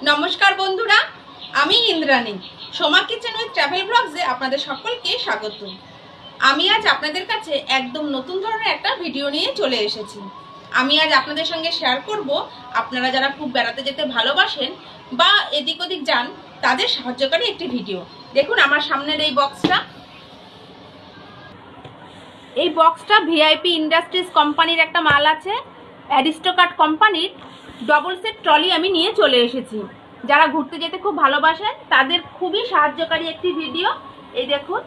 নমস্কার বন্ধুরা, আমি Indrani. Soma kitchen with travel ব্লগসে আপনাদের সকলকে স্বাগত। আমি আজ আপনাদের কাছে একদম নতুন ধরনের একটা ভিডিও নিয়ে চলে এসেছি। আমি আজ আপনাদের সঙ্গে শেয়ার করব আপনারা যারা খুব বেড়াতে যেতে ভালোবাসেন বা এদিক ওদিক যান তাদের সাহায্যকারী একটি ভিডিও। দেখুন আমার সামনের এই বক্সটা ভিআইপি ইন্ডাস্ট্রিজ কোম্পানির একটা মাল আছে। অ্যারিস্টোকার্ট কোম্পানির ডবল সেট ট্রলি আমি নিয়ে চলে এসেছি। যারা ঘুরতে যেতে খুব ভালোবাসেন তাদের খুবই সাহায্যকারী একটি ভিডিও। এই দেখুন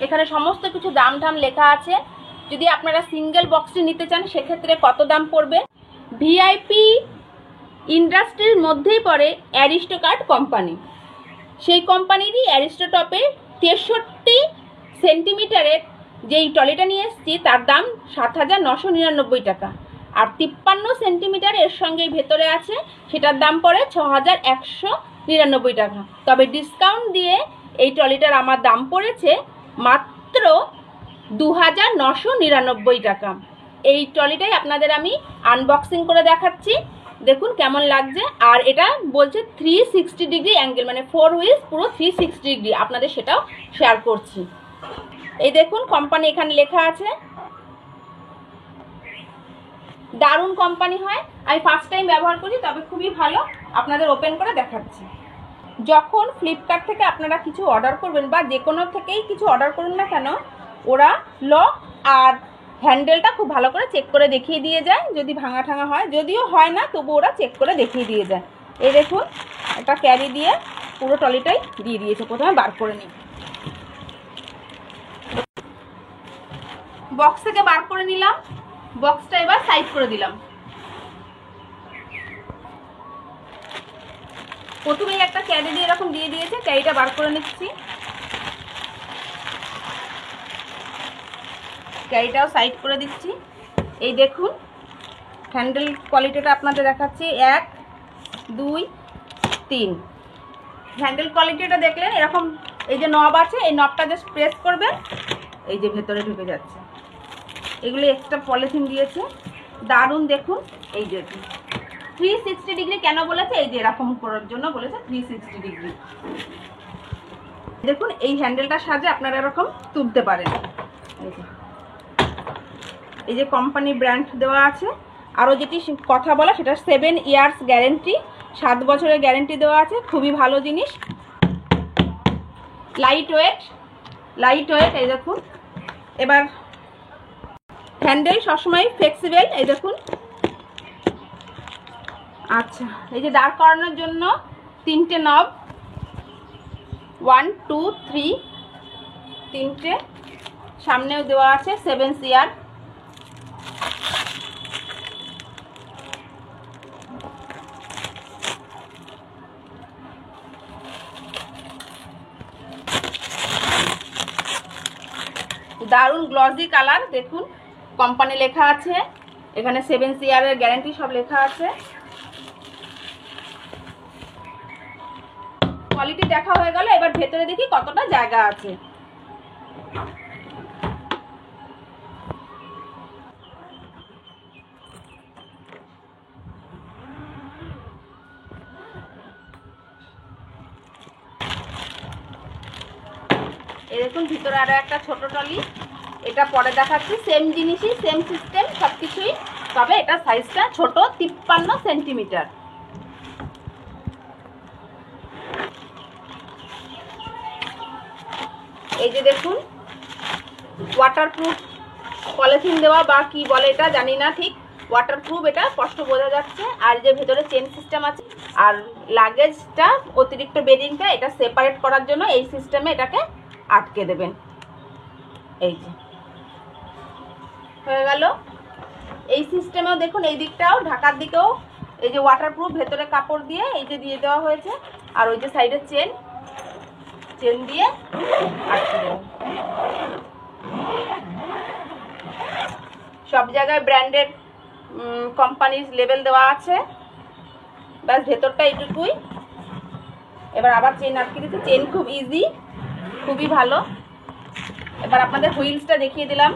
এখানে সমস্ত কিছু দাম ঠাম লেখা আছে। যদি আপনারা সিঙ্গেল বক্সটি নিতে চান সেক্ষেত্রে কত দাম পড়বে। ভিআইপি ইন্ডাস্ট্রির মধ্যেই পড়ে অ্যারিস্টোকার্ট কোম্পানি। সেই কোম্পানিরই অ্যারিস্টোটপের 63 সেন্টিমিটারের যেই ট্রলিটা নিয়ে এসেছি তার দাম 7,999 টাকা। আর 53 সেন্টিমিটার এর সঙ্গে ভেতরে আছে, সেটার দাম পড়ে 6,199 টাকা। তবে ডিসকাউন্ট দিয়ে এই ট্রলিটার আমার দাম পড়েছে মাত্র 2,999 টাকা। এই ট্রলিটাই আপনাদের আমি আনবক্সিং করে দেখাচ্ছি। দেখুন কেমন লাগছে। আর এটা বলছে 360 ডিগ্রি অ্যাঙ্গেল, মানে 4 হুইলস পুরো 360 ডিগ্রি। আপনাদের সেটাও শেয়ার করছি। এই দেখুন কোম্পানি এখানে লেখা আছে। দারুণ কোম্পানি হয়। আমি ফার্স্ট টাইম ব্যবহার করি, তবে খুবই ভালো। আপনাদের ওপেন করে দেখাচ্ছি। যখন ফ্লিপকার্ট থেকে আপনারা কিছু অর্ডার করবেন বা যে কোনো থেকেই কিছু অর্ডার করুন না কেন, ওরা লক আর হ্যান্ডেলটা খুব ভালো করে চেক করে দেখিয়ে দিয়ে যায়। যদি ভাঙা ঠাঙা হয়, যদিও হয় না তবু ওরা চেক করে দেখিয়ে দিয়ে যায়। এই দেখুন একটা ক্যারি দিয়ে পুরো ট্রলিটাই দিয়ে দিয়েছে। প্রথমে বার করে নিই। বক্স থেকে বার করে নিলাম। বক্সটা এবার সাইড করে দিলাম। প্রথমেই একটা ক্যারি দিয়ে এরকম দিয়ে দিয়েছে, ক্যারিটা বার করে নিচ্ছি। ক্যারিটাও সাইড করে দিচ্ছি। এই দেখুন হ্যান্ডেল কোয়ালিটিটা আপনাদের দেখাচ্ছি। 1 2 3 হ্যান্ডেল কোয়ালিটিটা দেখলেন এরকম। এই যে নব আছে, এই নবটা জাস্ট প্রেস করবেন, এই যে ভেতরে ঢুকে যাচ্ছে। এগুলো এক্সট্রা পলিথিন দিয়েছে। দারুণ দেখুন। এই যে 360 ডিগ্রি কেন বলেছে, এই যে এরকম করার জন্য বলেছে 360 ডিগ্রি। দেখুন এই হ্যান্ডেলটার সাহায্যে আপনারা এরকম তুলতে পারেন। এই যে কোম্পানি ব্র্যান্ড দেওয়া আছে। আরও যেটি কথা বলা সেটা 7 ইয়ার্স গ্যারেন্টি, 7 বছরের গ্যারেন্টি দেওয়া আছে। খুবই ভালো জিনিস। Light weight. এই দেখুন। এবার হ্যান্ডেল সবসময় ফ্লেক্সিবল। এই দেখুন। আচ্ছা, এই যে দাঁড় করানোর জন্য 3টে নব, 1 2 3, 3টে। সামনেও দেওয়া আছে 7 ইয়ার। দারুণ গ্লসি কালার। দেখুন কোম্পানি লেখা আছে এখানে, 7 ইয়ারের গ্যারান্টি সব লেখা আছে। কোয়ালিটি দেখা হয়ে গেল। এবার ভেতরে দেখি কতটা জায়গা আছে। এই দেখুন ভিতরে আরো একটা ছোট ট্রলি, এটা পরে দেখাচ্ছি। সেম জিনিসই, সেম সিস্টেম সবকিছুই, তবে এটা সাইজটা ছোট, 53 সেন্টিমিটার। এই যে দেখুন ওয়াটারপ্রুফ পলিথিন দেওয়া বা কি বলে এটা জানি না ঠিক। ওয়াটারপ্রুফ, এটা স্পষ্ট বোঝা যাচ্ছে। আর যে ভেতরে চেন সিস্টেম আছে, আর লাগেজটা অতিরিক্ত বেডিংটা এটা সেপারেট করার জন্য এই সিস্টেমে এটাকে আটকে দেবেন। এই যে হয়ে গেল। এই সিস্টেমেও দেখুন এই দিকটাও, ঢাকার দিকেও এই যে ওয়াটারপ্রুফ ভেতরে কাপড় দিয়ে এই যে দিয়ে দেওয়া হয়েছে। আর ওই যে সাইডে চেন দিয়ে আটকে দেবেন। সব জায়গায় ব্র্যান্ডেড কোম্পানির লেবেল দেওয়া আছে। ব্যাস ভেতরটা এইটুকুই। এবার আবার চেন আটকে দিতে। চেন খুব ইজি, খুবই ভালো। এবার আপনাদের হুইলসটা দেখিয়ে দিলাম।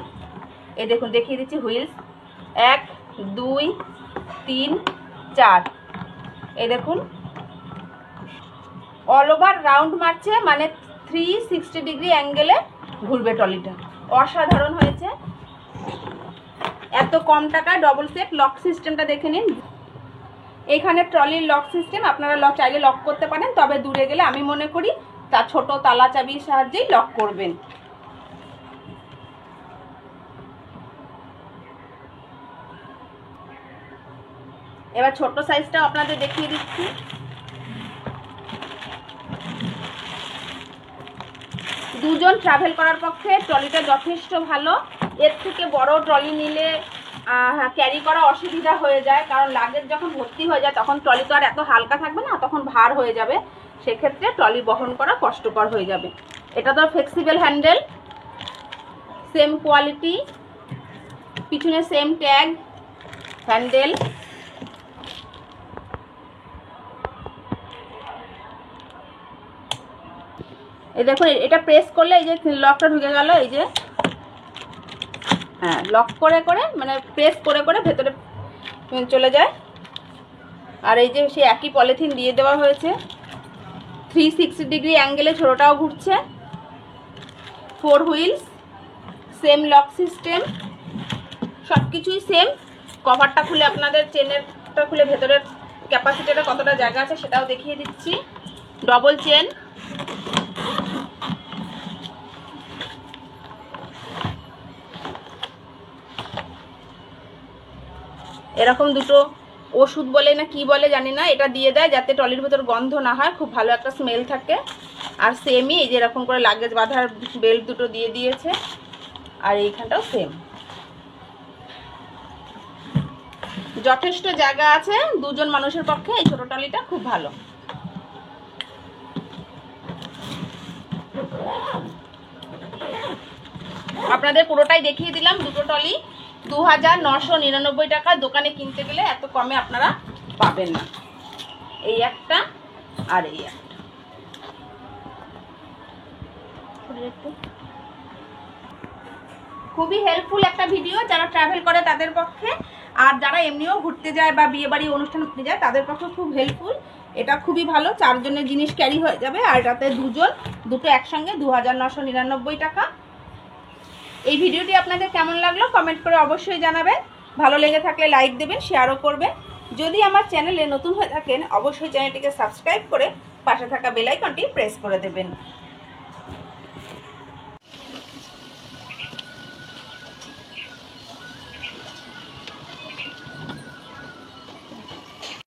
এই দেখুন দেখিয়ে দিচ্ছি হুইলস। 1 2 3 4। এই দেখুন অল ওভার রাউন্ড মারছে, মানে 360 ডিগ্রি অ্যাঙ্গেলে ঘুরবে ট্রলিটা। অসাধারণ হয়েছে। এত কম টাকায় ডবল সেট। লক সিস্টেমটা দেখে নিন। এখানে ট্রলির লক সিস্টেম, আপনারা চাইলে লক করতে পারেন, তবে দূরে গেলে আমি মনে করি তার ছোট তালা চাবির সাহায্যেই লক করবেন। এবার ছোট সাইজটাও আপনাদের দেখিয়ে দিচ্ছি। দুজন ট্রাভেল করার পক্ষে ট্রলিটা যথেষ্ট ভালো। এর থেকে বড় ট্রলি নিলে ক্যারি করা অসুবিধা হয়ে যায়, কারণ লাগেজ যখন ভর্তি হয়ে যায় তখন ট্রলি তো আর এত হালকা থাকবে না, তখন ভার হয়ে যাবে, সেক্ষেত্রে ট্রলি বহন করা কষ্টকর হয়ে যাবে। এটা তো ফ্লেক্সিবল হ্যান্ডেল, সেম কোয়ালিটি, পিছনে সেম ট্যাগ হ্যান্ডেল। এই দেখুন, এটা প্রেস করলে এই যে লকটা ঢুকে গেল, এই যে হ্যাঁ, লক করে করে মানে প্রেস করে করে ভেতরে চলে যায়। আর এই যে সে একই পলিথিন দিয়ে দেওয়া হয়েছে। 360 ডিগ্রি অ্যাঙ্গেলে ছোটোটাও ঘুরছে। 4 হুইলস, সেম লক সিস্টেম, সব কিছুই সেম। কভারটা খুলে আপনাদের, চেনেরটা খুলে ভেতরের ক্যাপাসিটিটা কতটা জায়গা আছে সেটাও দেখিয়ে দিচ্ছি। ডবল চেন, এরকম দুটো ওষুধ বলে না কি বলে জানি না, এটা দিয়ে দেয় যাতে ট্রলির ভেতর গন্ধ না হয়, খুব ভালো একটা স্মেল থাকে। আর সেমই এই যে এরকম করে লাগেজ বাঁধার বেল্ট দুটো দিয়ে দিয়েছে, আর এইখানটাও সেম। যথেষ্ট জায়গা আছে দুজন মানুষের পক্ষে, এই ছোট ট্রলিটা খুব ভালো। আপনাদের পুরোটাই দেখিয়ে দিলাম। দুটো ট্রলি 2999 টাকা। দোকানে কিনতে গেলে এত কমে আপনারা পাবেন না। এই একটা আর এই একটা। খুবই হেল্পফুল একটা ভিডিও যারা ট্রাভেল করে তাদের পক্ষে, আর যারা এমনিও ঘুরতে যায় বা বিয়ে বাড়ি অনুষ্ঠান করতে যায় তাদের পক্ষে খুব হেল্পফুল। এটা খুবই ভালো, 4 জনের জিনিস ক্যারি হয়ে যাবে। আর এটাতে দুটো একসঙ্গে 2999 টাকা। এই ভিডিওটি আপনাদের কেমন লাগলো কমেন্ট করে অবশ্যই জানাবেন। ভালো লেগে থাকলে লাইক দেবেন, শেয়ারও করবেন। যদি আমার চ্যানেলে নতুন হয়ে থাকেন অবশ্যই চ্যানেলটিকে সাবস্ক্রাইব করে পাশে থাকা বেল আইকনটি প্রেস করে দেবেন।